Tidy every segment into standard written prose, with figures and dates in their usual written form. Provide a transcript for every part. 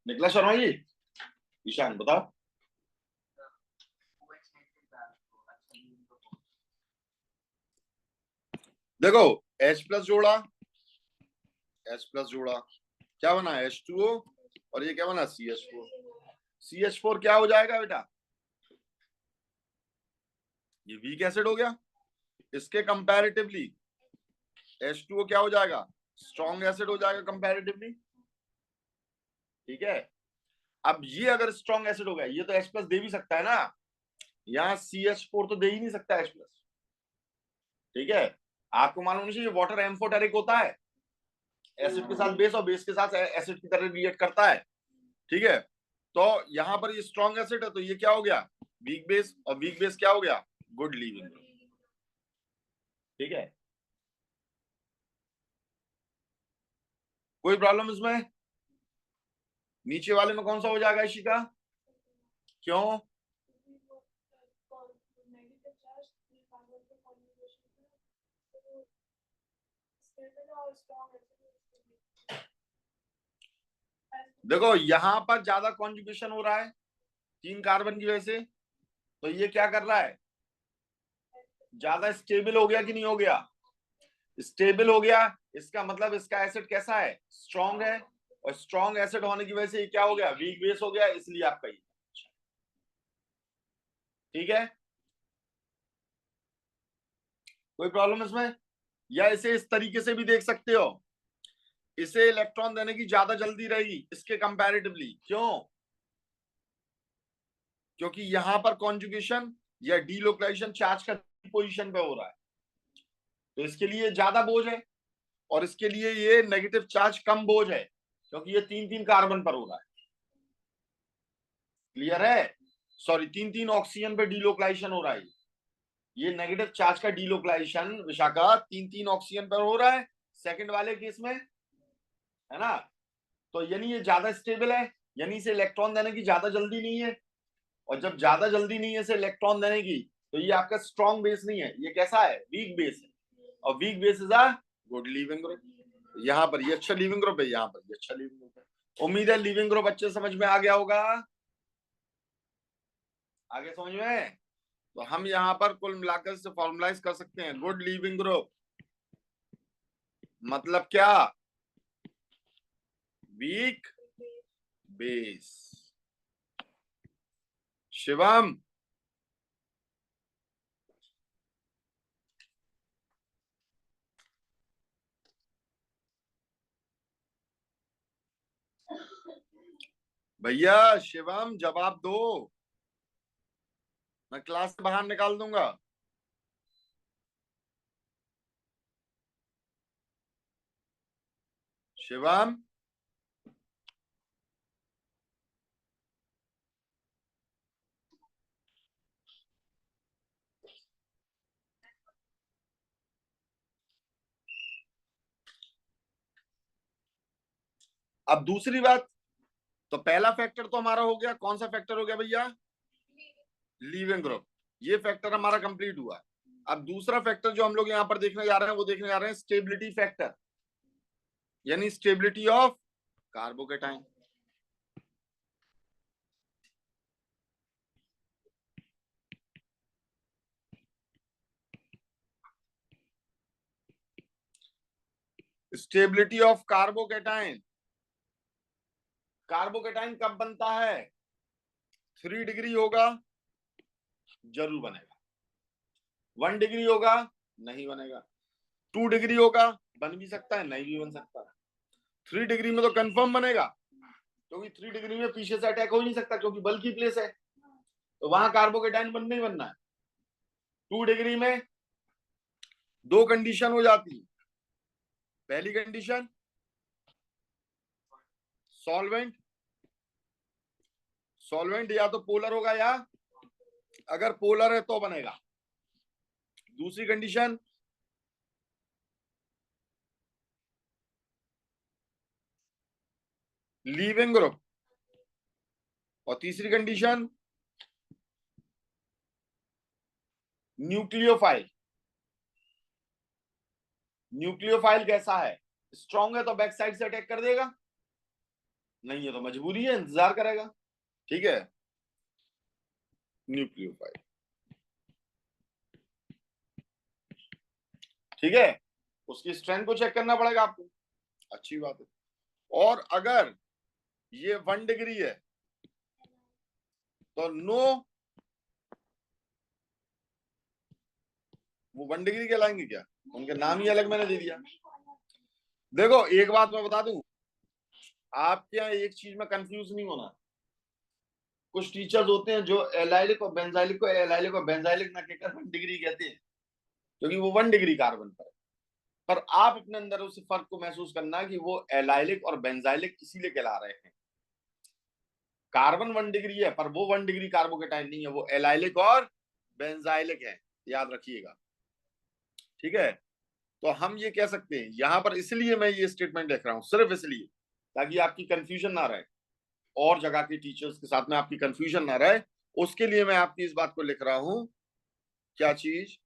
निकला शर्मा जी। ईशान बताओ। देखो H प्लस जोड़ा क्या बना H2O और ये क्या बना CH4। CH4 क्या हो जाएगा बेटा, ये वीक एसिड हो गया। इसके कंपैरेटिवली H2O क्या हो जाएगा, स्ट्रॉन्ग एसिड हो जाएगा कंपैरेटिवली। ठीक है, अब ये अगर स्ट्रॉन्ग एसिड हो गया, ये तो H प्लस दे भी सकता है ना, यहाँ CH4 तो दे ही नहीं सकता H प्लस। ठीक है, आपको मालूम होना चाहिए वाटर एम्फोटेरिक होता है, एसिड के साथ बेस और बेस के साथ एसिड की तरह रिएक्ट करता है। ठीक है, तो यहां पर ये स्ट्रॉन्ग एसिड है तो ये क्या हो गया, वीक बेस, और वीक बेस क्या हो गया, गुड लीविंग। ठीक है, कोई प्रॉब्लम इसमें? नीचे वाले में कौन सा हो जाएगा इशिका, क्यों? देखो यहां पर ज्यादा कॉन्जुगेशन हो रहा है 3 कार्बन की वजह से, तो ये क्या कर रहा है, ज्यादा स्टेबल हो गया कि नहीं हो गया, स्टेबल हो गया। इसका मतलब इसका एसिड कैसा है, स्ट्रॉन्ग है, और स्ट्रॉन्ग एसिड होने की वजह से ये क्या हो गया, वीक बेस हो गया, इसलिए आपका ये। ठीक है, कोई प्रॉब्लम इसमें? या इसे इस तरीके से भी देख सकते हो, इसे इलेक्ट्रॉन देने की ज्यादा जल्दी रहेगी इसके कंपैरेटिवली, क्यों? क्योंकि यहां पर कॉन्जुगेशन या डीलोकलाइजेशन चार्ज का पोजीशन पे हो रहा है, तो इसके लिए ज्यादा बोझ है, और इसके लिए ये नेगेटिव चार्ज कम बोझ है, क्योंकि ये 3-3 कार्बन पर हो रहा है। क्लियर है? सॉरी, 3-3 ऑक्सीजन पे डीलोकलाइजेशन हो रहा है, ये नेगेटिव चार्ज का डीलोकलाइजेशन विशाखा 3-3 ऑक्सीजन पर हो रहा है सेकंड वाले केस में, है ना। तो यानी ये ज्यादा स्टेबल है, यानी इसे इलेक्ट्रॉन देने की ज्यादा जल्दी नहीं है, और जब ज्यादा जल्दी नहीं है इसे इलेक्ट्रॉन देने की, तो ये आपका स्ट्रॉन्ग बेस नहीं है, ये कैसा है, वीक बेस है, और weak base is a good leaving group. यहाँ पर ये अच्छा लीविंग ग्रुप है, यहाँ पर ये अच्छा लीविंग ग्रुप है। उम्मीद है लीविंग ग्रुप अच्छे समझ में आ गया होगा, आगे समझ में। तो हम यहाँ पर कुल मिलाकर से फॉर्मुलाइज कर सकते हैं, गुड लीविंग ग्रुप मतलब क्या, वीक बेस। शिवम, भैया शिवम जवाब दो, मैं क्लास से बाहर निकाल दूंगा। शिवम, अब दूसरी बात, तो पहला फैक्टर तो हमारा हो गया, कौन सा फैक्टर हो गया भैया, लीविंग ग्रुप, ये फैक्टर हमारा कंप्लीट हुआ। अब दूसरा फैक्टर जो हम लोग यहाँ पर देखने जा रहे हैं वो देखने जा रहे हैं स्टेबिलिटी फैक्टर, यानी stability of carbocation. Stability of carbocation, carbocation कब बनता है, 3 डिग्री होगा जरूर बनेगा, 1 डिग्री होगा नहीं बनेगा, 2 डिग्री होगा बन भी सकता है नहीं भी बन सकता है, 3 डिग्री में तो कंफर्म बनेगा, क्योंकि 3 डिग्री में पीछे से अटैक हो ही नहीं सकता, क्योंकि बल्क की प्लेस है, तो वहां कार्बोकेटाइन बनना ही बनना है। 2 डिग्री में दो कंडीशन हो जाती है, पहली कंडीशन सॉल्वेंट, सॉल्वेंट या तो पोलर होगा, या अगर पोलर है तो बनेगा। दूसरी कंडीशन लीविंग ग्रुप, और तीसरी कंडीशन न्यूक्लियोफाइल। न्यूक्लियोफाइल कैसा है, स्ट्रॉन्ग है तो बैक साइड से अटैक कर देगा, नहीं है तो मजबूरी है, इंतजार करेगा। ठीक है, न्यूक्लियोफाइल। ठीक है, उसकी स्ट्रेंथ को चेक करना पड़ेगा आपको। अच्छी बात है। और अगर ये 1 डिग्री है तो नो, वो 1 डिग्री कहलाएंगे क्या? उनके नाम ही अलग मैंने दे दिया। देखो एक बात मैं बता दूं, आपके यहाँ एक चीज में कंफ्यूज नहीं होना। कुछ टीचर्स होते हैं जो एलाइलिक और बेंजाइलिक को एलाइलिक और बेंजाइलिक ना कहकर 1 डिग्री कहते हैं, क्योंकि वो 1 डिग्री कार्बन पर है। पर आप अपने अंदर उस फर्क को महसूस करना कि वो एलाइलिक और बेंजाइलिक इसीलिए कहला रहे हैं। कार्बन 1 डिग्री है पर वो 1 डिग्री कार्बोकेटाइन नहीं है, वो एलाइलिक और बेंजाइलिक है, याद रखिएगा। ठीक है, तो हम ये कह सकते हैं यहां पर, इसलिए मैं ये स्टेटमेंट लिख रहा हूं, सिर्फ इसलिए ताकि आपकी कंफ्यूजन ना रहे, और जगह के टीचर्स के साथ में आपकी कंफ्यूजन ना रहे, उसके लिए मैं आपकी इस बात को लिख रहा हूं। क्या चीज?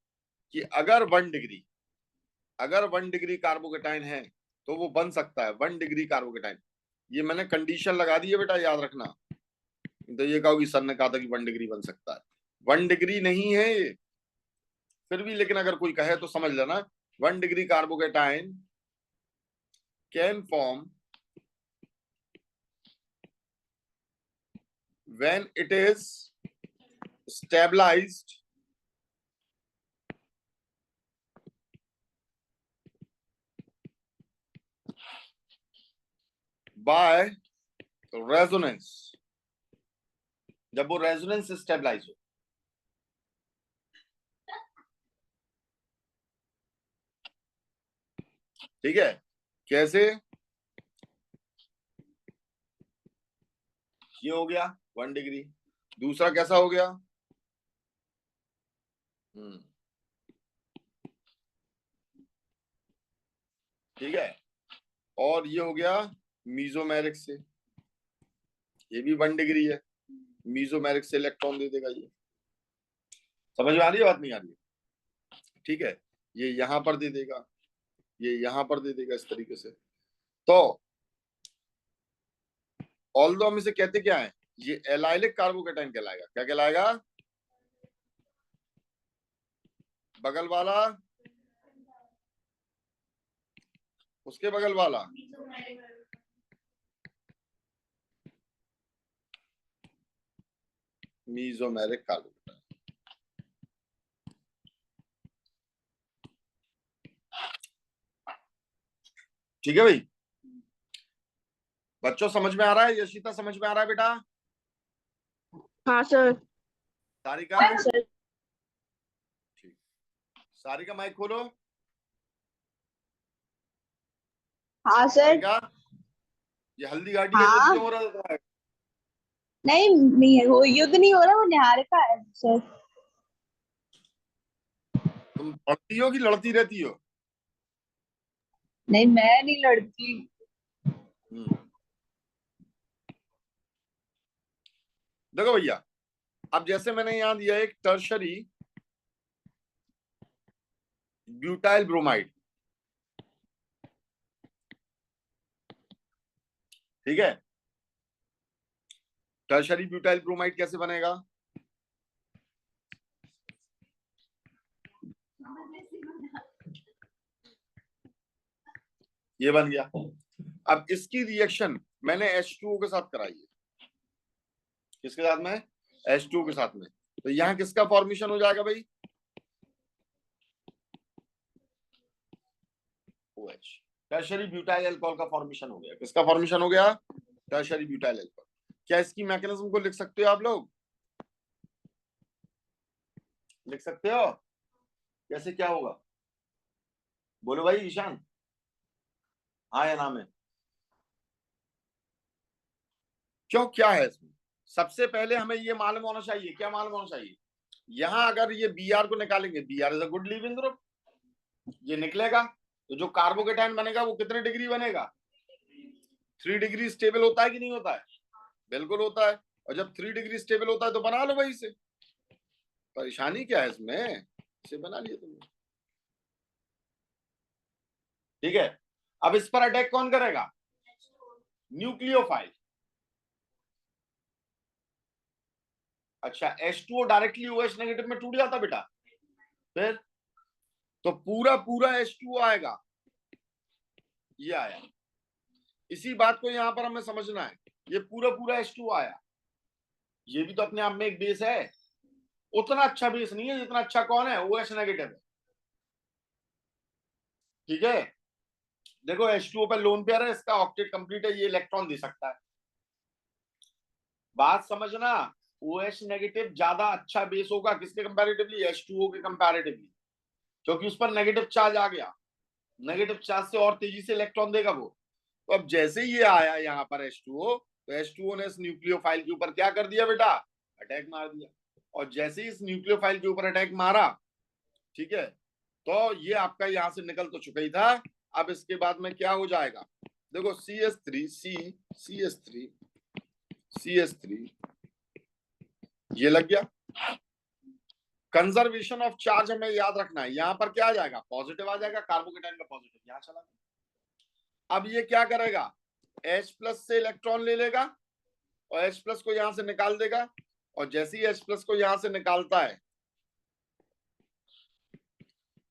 कि अगर 1 डिग्री कार्बोकेटाइन है तो वो बन सकता है 1 डिग्री कार्बोकेटाइन। ये मैंने कंडीशन लगा दी है बेटा, याद रखना। तो ये कहो कि सर ने कहा था कि 1 डिग्री बन सकता है, 1 डिग्री नहीं है ये फिर भी, लेकिन अगर कोई कहे तो समझ लेना 1 degree carbocation can form when it is stabilized by resonance, जब वो रेजोनेंस स्टेबलाइज हो। ठीक है, कैसे? ये हो गया 1 डिग्री। दूसरा कैसा हो गया? ठीक है, और ये हो गया मीजोमेरिक से, ये भी 1 डिग्री है, मीजोमेरिक से इलेक्ट्रॉन दे देगा ये। समझ में आ रही है बात, नहीं आ रही है? ठीक है, ये यहां पर दे देगा, ये यहां पर दे देगा, इस तरीके से। तो ऑल्दो हम इसे कहते क्या है, ये एलाइलिक कार्बोकेटाइन कहलाएगा। क्या कहलाएगा? बगल वाला, उसके बगल वाला मीजोमेरिक कार्बोकेटाइन। ठीक है भाई, बच्चों समझ में आ रहा है? यशिता समझ में आ रहा है बेटा? हाँ सर। सारिका? हाँ सर। ठीक, सारिका माइक खोलो। हाँ सर। सारिका, ये हल्दी घाटी ऐसे हाँ क्यों हो रहा था तुम्हारा? नहीं, नहीं वो युद्ध नहीं हो रहा, वो निहारिका है सर। तुम पढ़ती हो कि लड़ती रहती हो? नहीं मैं नहीं लड़ती। देखो भैया, अब जैसे मैंने यहां दिया एक टर्शरी ब्यूटाइल ब्रोमाइड। ठीक है, टर्शरी ब्यूटाइल ब्रोमाइड कैसे बनेगा? ये बन गया। अब इसकी रिएक्शन मैंने H2O के साथ कराई है। किसके साथ में? H2O के साथ में। तो यहां किसका फॉर्मेशन हो जाएगा भाई? OH, टर्शरी ब्यूटाइल अल्कोहल का फॉर्मेशन हो गया। किसका फॉर्मेशन हो गया? Tertiary butyl alcohol. क्या इसकी मैकेनिज्म को लिख सकते हो आप लोग? लिख सकते हो? कैसे, क्या होगा? बोलो भाई ईशान, हाँ या ना में? क्यों, क्या है इसमें? सबसे पहले हमें ये मालूम होना चाहिए, क्या मालूम होना चाहिए? यहां अगर ये Br को निकालेंगे, Br is a good leaving group, ये निकलेगा तो जो कार्बोकेटाइन बनेगा वो कितने डिग्री बनेगा? 3 डिग्री स्टेबल होता है कि नहीं होता है? बिल्कुल होता है। और जब 3 डिग्री स्टेबल होता है तो बना लो भाई इसे, परेशानी क्या है इसमें? इसे बना लिया तुमने। ठीक है, अब इस पर अटैक कौन करेगा? न्यूक्लियोफाइल। अच्छा, H2O डायरेक्टली OH नेगेटिव में टूट जाता बेटा, फिर तो पूरा पूरा H2O आएगा, ये आया। इसी बात को यहां पर हमें समझना है, ये पूरा पूरा H2O आया, ये भी तो अपने आप में एक बेस है, उतना अच्छा बेस नहीं है जितना अच्छा कौन है, OH नेगेटिव है। ठीक है, देखो H2O पे लोन पेयर है, इसका ऑक्टेट कंप्लीट है, ये इलेक्ट्रॉन दे सकता है। बात समझना, OH नेगेटिव ज्यादा अच्छा बेस होगा किसके कंपैरेटिवली, H2O के कंपैरेटिवली, क्योंकि उस पर नेगेटिव चार्ज आ गया, नेगेटिव चार्ज से और तेजी से इलेक्ट्रॉन देगा वो। तो अब जैसे ये आया यहाँ पर H2O, तो H2O ने इस न्यूक्लियोफाइल के ऊपर क्या कर दिया बेटा, अटैक मार दिया। और जैसे ही इस न्यूक्लियोफाइल के ऊपर अटैक मारा, ठीक है, तो ये आपका यहां से निकल तो चुका ही था। अब इसके बाद में क्या हो जाएगा, देखो CH3 ये लग गया। कंजर्वेशन ऑफ चार्ज हमें याद रखना है, यहां पर क्या आ जाएगा, पॉजिटिव आ जाएगा, कार्बोकेटाइन का पॉजिटिव यहां चला गया। अब ये क्या करेगा, H+ से इलेक्ट्रॉन ले लेगा और H+ को यहां से निकाल देगा, और जैसे ही H+ को यहां से निकालता है,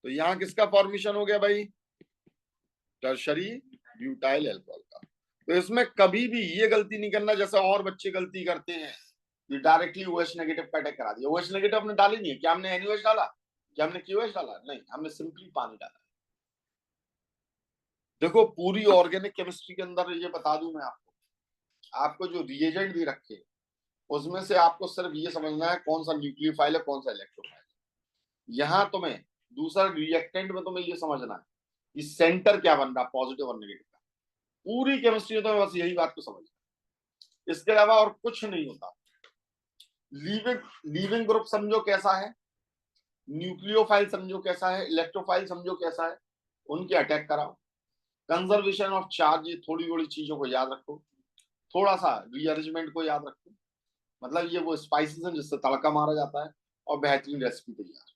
तो यहां किसका फॉर्मेशन हो गया भाई, टर्शरी ब्यूटाइल अल्कोहल का। तो इसमें कभी भी ये गलती नहीं करना जैसा और बच्चे गलती करते हैं, ये डायरेक्टली OH नेगेटिव का अटैक करा दिया। OH नेगेटिव हमने डाली नहीं है, क्या हमने NaOH डाला, क्या हमने KOH डाला, नहीं, हमने सिंपली पानी डाला। देखो पूरी ऑर्गेनिक केमिस्ट्री के अंदर ये बता दूं मैं आपको जो रिएजेंट भी रखे, उसमें से आपको सिर्फ ये समझना है कौन सा न्यूक्लियोफाइल है, कौन सा इलेक्ट्रोफाइल है। यहां तुम्हें दूसरा रिएक्टेंट में तुम्हें ये समझना है कि सेंटर क्या बन रहा, पॉजिटिव और नेगेटिव का। पूरी केमिस्ट्री में तो बस यही बात को समझना, इसके अलावा और कुछ नहीं होता। लीविंग ग्रुप समझो कैसा है, न्यूक्लियोफाइल समझो कैसा है, इलेक्ट्रोफाइल समझो कैसा है, उनके अटैक कराओ। कंजर्वेशन ऑफ चार्ज, ये थोड़ी थोड़ी चीजों को याद रखो, थोड़ा सा रीअरेंजमेंट को याद रखो, मतलब ये वो स्पाइसेस हैं जिससे तड़का मारा जाता है और बेहतरीन रेसिपी तैयार।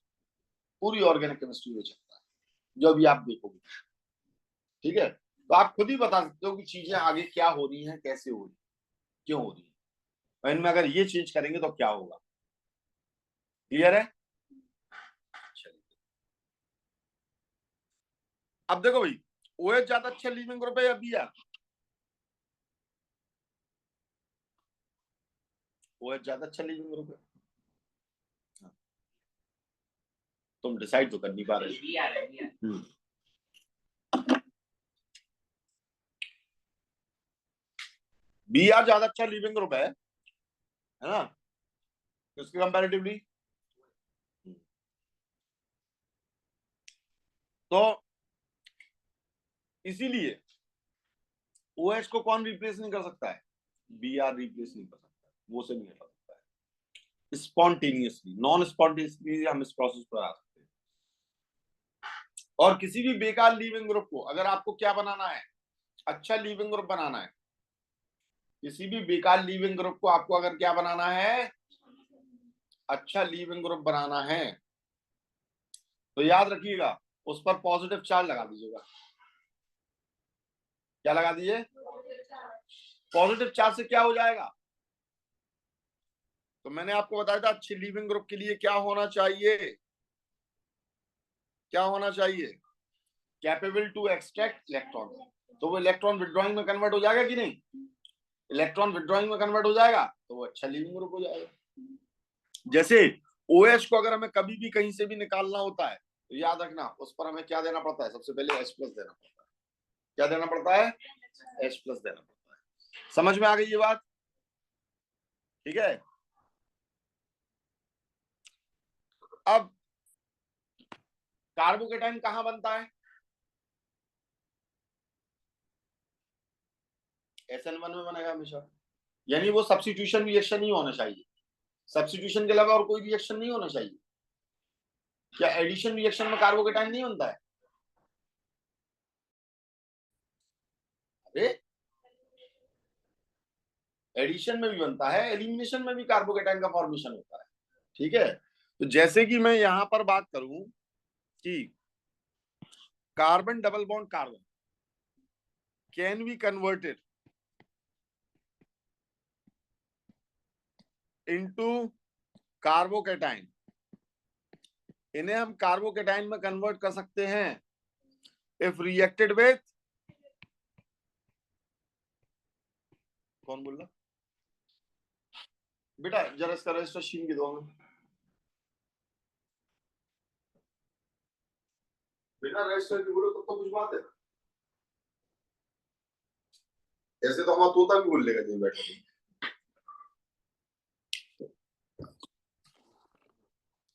पूरी ऑर्गेनिक केमिस्ट्री में चलता है, जो भी आप देखोगे। ठीक है, तो आप खुद ही बता सकते हो कि चीजें आगे क्या हो रही हैं, कैसे हो रही, क्यों हो रही है, और इनमें अगर ये चेंज करेंगे तो क्या होगा। क्लियर है, चलिए अब देखो भाई, OH ज्यादा अच्छा लीविंग ग्रुप है या Br, OH ज्यादा अच्छा लीविंग ग्रुप है, तुम डिसाइड तो कर नहीं पा रहे। Br ज्यादा अच्छा लीविंग ग्रुप है ना, किसके कंपैरेटिवली, तो इसीलिए OH को कौन रिप्लेस नहीं कर सकता है, Br रिप्लेस नहीं कर सकता, वो से नहीं हटा सकता है स्पॉन्टेनियसली। नॉन स्पॉन्टेनियसली हम इस प्रोसेस पर आ सकते हैं। और किसी भी बेकार लीविंग ग्रुप को अगर आपको क्या बनाना है, अच्छा लीविंग ग्रुप बनाना है, किसी भी बेकार लीविंग ग्रुप को आपको अगर क्या बनाना है, अच्छा लीविंग ग्रुप बनाना है, तो याद रखिएगा उस पर पॉजिटिव चार्ज लगा दीजिएगा। क्या लगा दीजिए, पॉजिटिव चार्ज से क्या हो जाएगा, तो मैंने आपको बताया था अच्छी लीविंग ग्रुप के लिए क्या होना चाहिए, क्या होना चाहिए, कैपेबल टू एक्सट्रैक्ट इलेक्ट्रॉन। तो वो इलेक्ट्रॉन विड्रॉइंग में कन्वर्ट हो जाएगा कि नहीं, इलेक्ट्रॉन विड्रॉइंग में कन्वर्ट हो जाएगा तो वो अच्छा लीविंग ग्रुप हो जाएगा। जैसे OH को अगर हमें कभी भी कहीं से भी निकालना होता है, तो याद रखना उस पर हमें क्या देना पड़ता है, सबसे पहले H+ देना पड़ता है। क्या देना पड़ता है, H+ देना पड़ता है। समझ में आ गई ये बात, ठीक है। अब कार्बोकेटाइन कहां बनता है, SN1 में बनेगा हमेशा, यानी वो सब्स्टिट्यूशन रिएक्शन ही होना चाहिए, सब्स्टिट्यूशन के अलावा और कोई रिएक्शन नहीं होना चाहिए। क्या एडिशन रिएक्शन में कार्बोकेटाइन नहीं बनता है, अरे एडिशन में भी बनता है, एलिमिनेशन में भी कार्बोकेटाइन का फॉर्मेशन होता है। ठीक है, तो जैसे कि मैं यहां पर बात करूं कि carbon double bond carbon can be converted into carbocation, इन्हें हम कार्बोकेटाइन में कन्वर्ट कर सकते हैं इफ रिएक्टेड विथ, कौन बोल रहा बेटा, जरा इसका रजिस्टर शीन की दो हमें बेटा, रजिस्टर की बोलो तो कुछ बात है, ऐसे तो हमारा तोता भी बोल लेगा जी बैठे।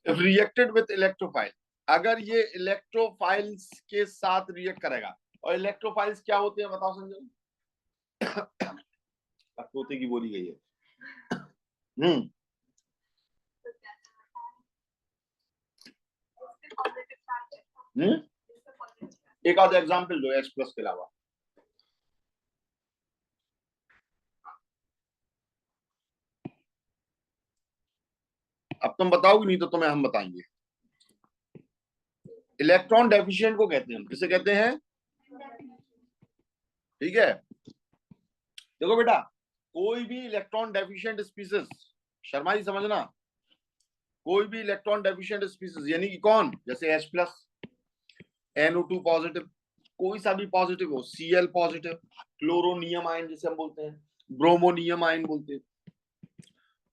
इफ रिएक्टेड विथ इलेक्ट्रोफाइल, अगर ये इलेक्ट्रोफाइल्स के साथ रिएक्ट करेगा, और इलेक्ट्रोफाइल्स क्या होते हैं बताओ संजय? तोते की बोली गई है। एक आधा एग्जाम्पल दो H+ के अलावा। अब तुम बताओगे नहीं तो तुम्हें हम बताएंगे। इलेक्ट्रॉन डेफिशिएंट को कहते हैं हम, किसे कहते हैं? ठीक है, देखो बेटा, कोई भी electron deficient species, Sharma ji समझना, कोई भी इलेक्ट्रॉन डेफिशिएंट स्पीसीज यानी कि कौन, जैसे H+, NO2 पॉजिटिव, कोई सा भी पॉजिटिव हो, Cl पॉजिटिव, क्लोरोनियम आयन जिसे हम बोलते हैं, ब्रोमोनियम आयन बोलते हैं,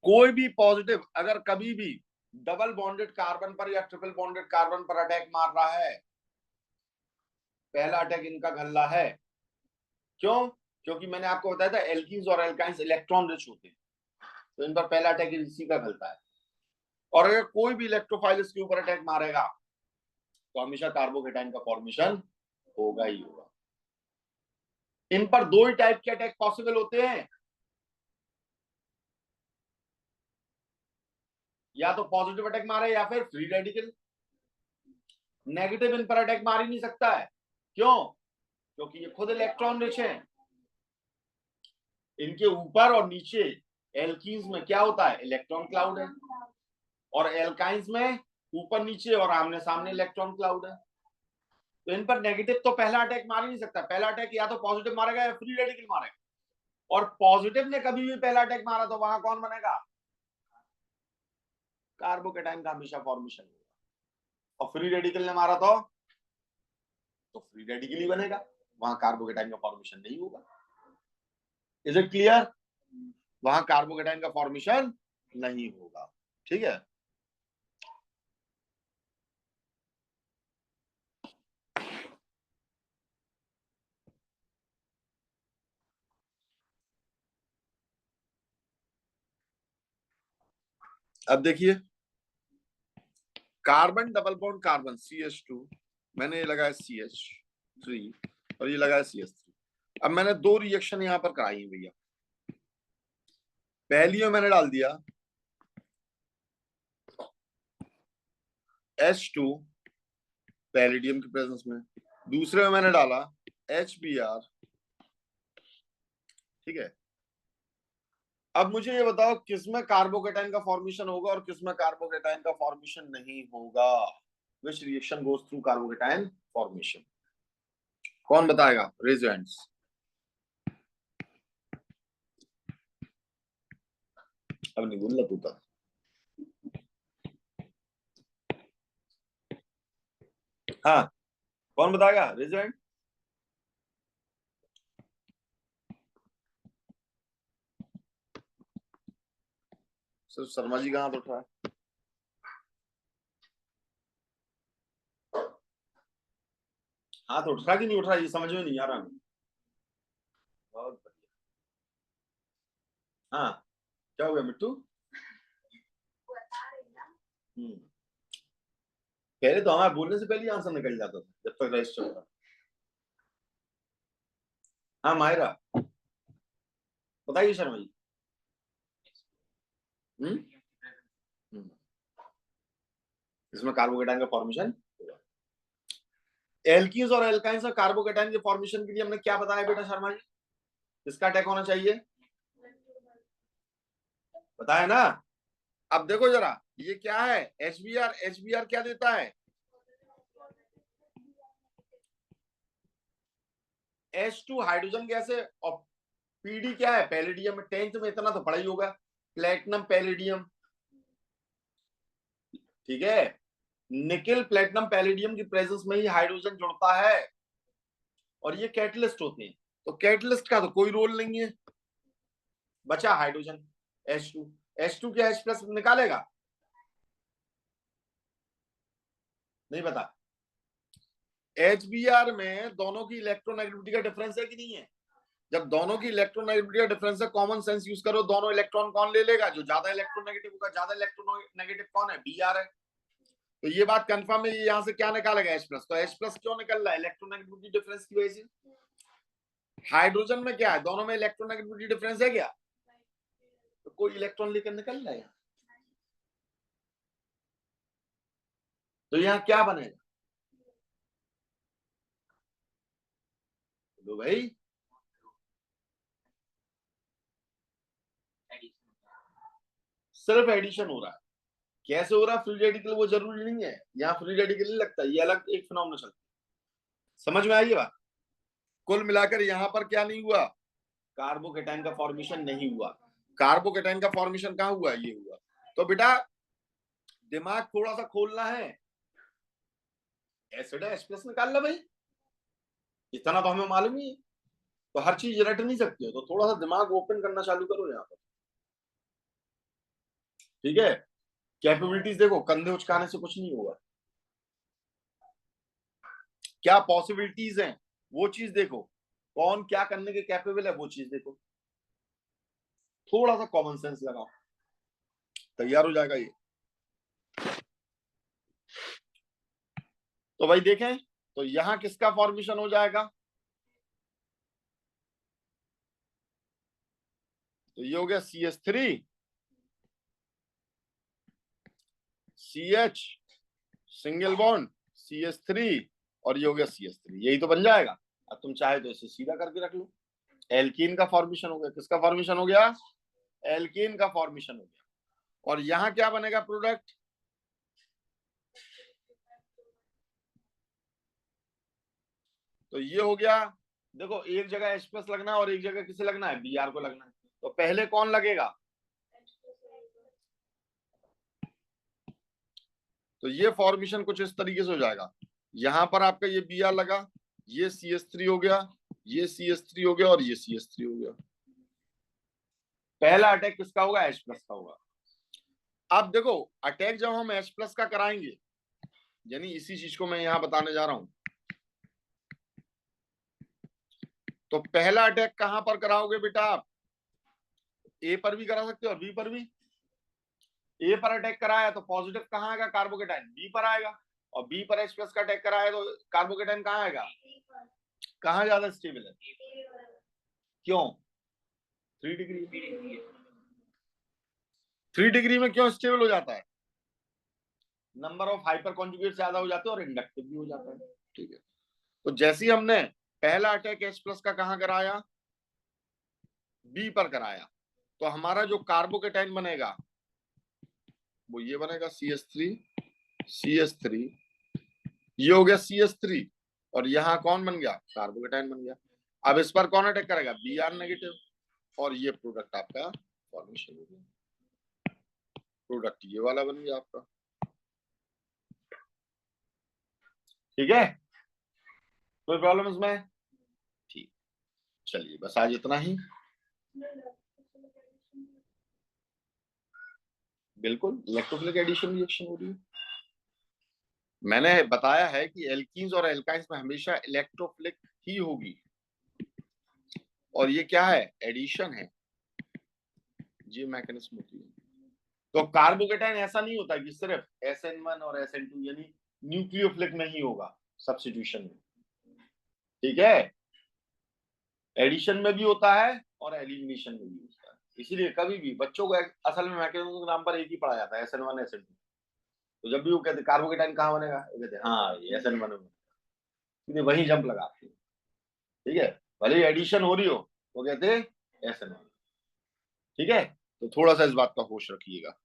कोई भी पॉजिटिव अगर कभी भी डबल बॉन्डेड कार्बन पर या ट्रिपल बॉन्डेड कार्बन पर अटैक मार रहा है, पहला अटैक इनका घल्ला है। क्यों? क्योंकि मैंने आपको बताया था एल्कीन्स और एल्काइंस इलेक्ट्रॉन रिच होते हैं, तो इन पर पहला अटैक इसी का घलता है। और अगर कोई भी इलेक्ट्रोफाइल इसके ऊपर अटैक मारेगा तो हमेशा कार्बोकेटाइन का फॉर्मेशन होगा ही होगा। इन पर दो ही टाइप के अटैक पॉसिबल होते हैं, या तो पॉजिटिव अटैक मारे या फिर फ्री रेडिकल। नेगेटिव इन पर अटैक मार ही नहीं सकता है। क्यों? क्योंकि ये खुद इलेक्ट्रॉन रिच है। इनके ऊपर और नीचे एल्कीन्स में क्या होता है, इलेक्ट्रॉन क्लाउड है, और एल्काइंस में ऊपर नीचे और आमने सामने इलेक्ट्रॉन क्लाउड है। तो इन पर नेगेटिव तो पहला अटैक मार ही नहीं सकता, पहला अटैक या तो पॉजिटिव मारेगा या फ्री रेडिकल मारेगा। और पॉजिटिव ने कभी भी पहला अटैक मारा तो वहां कौन बनेगा, कार्बोकेटाइन का हमेशा फॉर्मेशन होगा। और फ्री रेडिकल ने मारा तो फ्री रेडिकल ही बनेगा, वहां कार्बोकेटाइन का फॉर्मेशन नहीं होगा। Is it clear? वहां कार्बोकेटाइन का फॉर्मेशन नहीं होगा। ठीक है, अब देखिए, carbon double bond carbon CH2, मैंने ये लगाया CH3 और ये लगाया CH3। अब मैंने दो रिएक्शन यहां पर कराई है भैया। पहली में मैंने डाल दिया H2 पैलिडियम की प्रेजेंस में, दूसरे में मैंने डाला HBr। ठीक है, अब मुझे ये बताओ किसमें कार्बोकेटाइन का फॉर्मेशन होगा और किसमें कार्बोकेटाइन का फॉर्मेशन नहीं होगा। Which reaction goes through carbocation formation, कौन बताएगा? Raise your hands. अब नहीं बोलना तू था। हाँ, कौन बताएगा? Raise your hand. सिर्फ शर्मा जी का हाथ उठ रहा है। हाथ उठ रहा कि नहीं उठ रहा ये समझ में नहीं आ रहा। बहुत बढ़िया। हाँ, क्या हो गया मिट्टू? पहले तो हमारे बोलने से पहले आंसर निकल जाता था जब तक रजिस्टर होता। हाँ मायरा, बताइए शर्मा जी। इसमें कार्बोकेटाइन का फॉर्मेशन, एल्कीन्स और एल्काइंस और कार्बोकेटाइन के फॉर्मेशन के लिए हमने क्या बताया बेटा शर्मा जी? किसका अटैक होना चाहिए, बताया ना? अब देखो जरा, ये क्या है, HBr क्या देता है, H2 हाइड्रोजन गैस है, और PD क्या है, पैलेडियम। 10th में इतना तो पढ़ा ही होगा, प्लेटिनम पैलेडियम। ठीक है, निकिल प्लेटिनम पैलेडियम की प्रेजेंस में ही हाइड्रोजन जुड़ता है और ये कैटलिस्ट होते हैं। तो कैटलिस्ट का तो कोई रोल नहीं है, बचा हाइड्रोजन H2। H2 क्या H+ निकालेगा? नहीं पता। HBr में दोनों की इलेक्ट्रोनेगेटिविटी का डिफरेंस है कि नहीं है? जब दोनों की इलेक्ट्रोनेगेटिविटी का डिफरेंस है, कॉमन सेंस यूज करो, दोनों इलेक्ट्रॉन कौन ले लेगा? जो ज्यादा इलेक्ट्रोनेगेटिव होगा। ज्यादा इलेक्ट्रोनेगेटिव कौन है? Br है। तो ये बात कंफर्म है, ये यहां से क्या निकालेगा? H+। तो H+ क्यों निकल रहा है? इलेक्ट्रोनेगेटिविटी डिफरेंस की वजह से। हाइड्रोजन में क्या है? दोनों में इलेक्ट्रोनेगेटिविटी डिफरेंस है क्या? तो कोई इलेक्ट्रॉन लेकर निकल रहा है। तो यहाँ क्या बनेगा? तो भाई सिर्फ एडिशन हो रहा है। कैसे हो रहा है? फ्री रेडिकल वो जरूरी नहीं है, यहाँ फ्री रेडिकल नहीं लगता, ये अलग एक फिनोमेना चलता है। समझ में आई ये बात? कुल मिलाकर यहाँ पर क्या नहीं हुआ? कार्बोकेटाइन का फॉर्मेशन नहीं हुआ। कार्बोकेटाइन का फॉर्मेशन कहाँ हुआ? ये हुआ। तो बेटा दिमाग थोड़ा सा खोलना है। एसिड है, H+ निकाल लो भाई, इतना तो हमें मालूम ही है। तो हर चीज रट नहीं सकते हो, तो थोड़ा सा दिमाग ओपन करना चालू करो यहाँ पर। ठीक है, कैपेबिलिटीज देखो, कंधे उचकाने से कुछ नहीं होगा। क्या पॉसिबिलिटीज हैं वो चीज देखो, कौन क्या करने के कैपेबल है वो चीज देखो। थोड़ा सा कॉमन सेंस लगाओ, तैयार हो जाएगा ये। तो भाई देखें, तो यहां किसका फॉर्मेशन हो जाएगा? तो ये हो गया CH3 CH single bond CH3 और ये हो गया CH3, यही तो बन जाएगा। अब तुम चाहे तो इसे सीधा करके रख लो। एल्कीन का फॉर्मेशन हो गया। किसका फॉर्मेशन हो गया? एल्कीन का फॉर्मेशन हो गया। और यहां क्या बनेगा प्रोडक्ट? तो ये हो गया। देखो एक जगह H+ लगना है और एक जगह किसे लगना है? Br को लगना है। तो पहले कौन लगेगा? तो ये फॉर्मेशन कुछ इस तरीके से हो जाएगा। यहां पर आपका ये Br लगा, ये CH3 हो गया, ये CH3 हो गया और ये CH3 हो गया। पहला अटैक किसका होगा? H+ का होगा। अब देखो अटैक जब हम H+ का कराएंगे, यानी इसी चीज को मैं यहां बताने जा रहा हूं। तो पहला अटैक कहां पर कराओगे बेटा आप? ए पर भी करा सकते हो और बी पर भी। ए पर अटैक कराया तो पॉजिटिव कहां आएगा? कार्बोकेटाइन बी पर आएगा। और बी पर H+ का अटैक कराया तो कार्बोकेटाइन कहां आएगा? कहां ज्यादा स्टेबल है? क्यों? 3 डिग्री। 3 डिग्री में क्यों स्टेबल हो जाता है? नंबर ऑफ हाइपर कॉन्जुगेट ज्यादा हो जाते हैं और इंडक्टिव भी हो जाता है। ठीक है, तो जैसे ही हमने पहला अटैक H+ का कहां कराया? बी पर कराया, तो हमारा जो कार्बोकेटाइन बनेगा वो ये बनेगा CH3 CH3, ये हो गया CH3 और यहाँ कौन बन गया? कार्बोकेटाइन बन गया। अब इस पर कौन अटैक करेगा? Br नेगेटिव और ये प्रोडक्ट आपका फॉर्मेशन हो गया। प्रोडक्ट ये वाला बन गया आपका। ठीक है, कोई प्रॉब्लम इसमें? ठीक, चलिए बस आज इतना ही। बिल्कुल इलेक्ट्रोफिलिक एडिशन रिएक्शन हो रही है। मैंने बताया है कि एल्कीन्स और एल्काइंस में हमेशा इलेक्ट्रोफिलिक ही होगी। और ये क्या है? एडिशन है, ये मैकेनिज्म होती है। तो कार्बोकेटाइन ऐसा नहीं होता कि सिर्फ SN1 और SN2 यानी न्यूक्लियोफिलिक में ही होगा सब्स्टिट्यूशन में। ठीक है, एडिशन में भी होता है और एलिमिनेशन में भी होता है। इसीलिए कभी भी बच्चों को असल में मैकेनिज्म के नाम पर एक ही पढ़ा जाता है, SN1 SN2। तो जब भी वो कहते कार्बोकेटाइन कहाँ बनेगा, वो कहते हाँ ये SN1 में, सीधे वही जंप लगाते हैं। ठीक है, भले ही एडिशन हो रही हो वो कहते हैं SN1। ठीक है, तो थोड़ा सा इस बात का होश रखिएगा।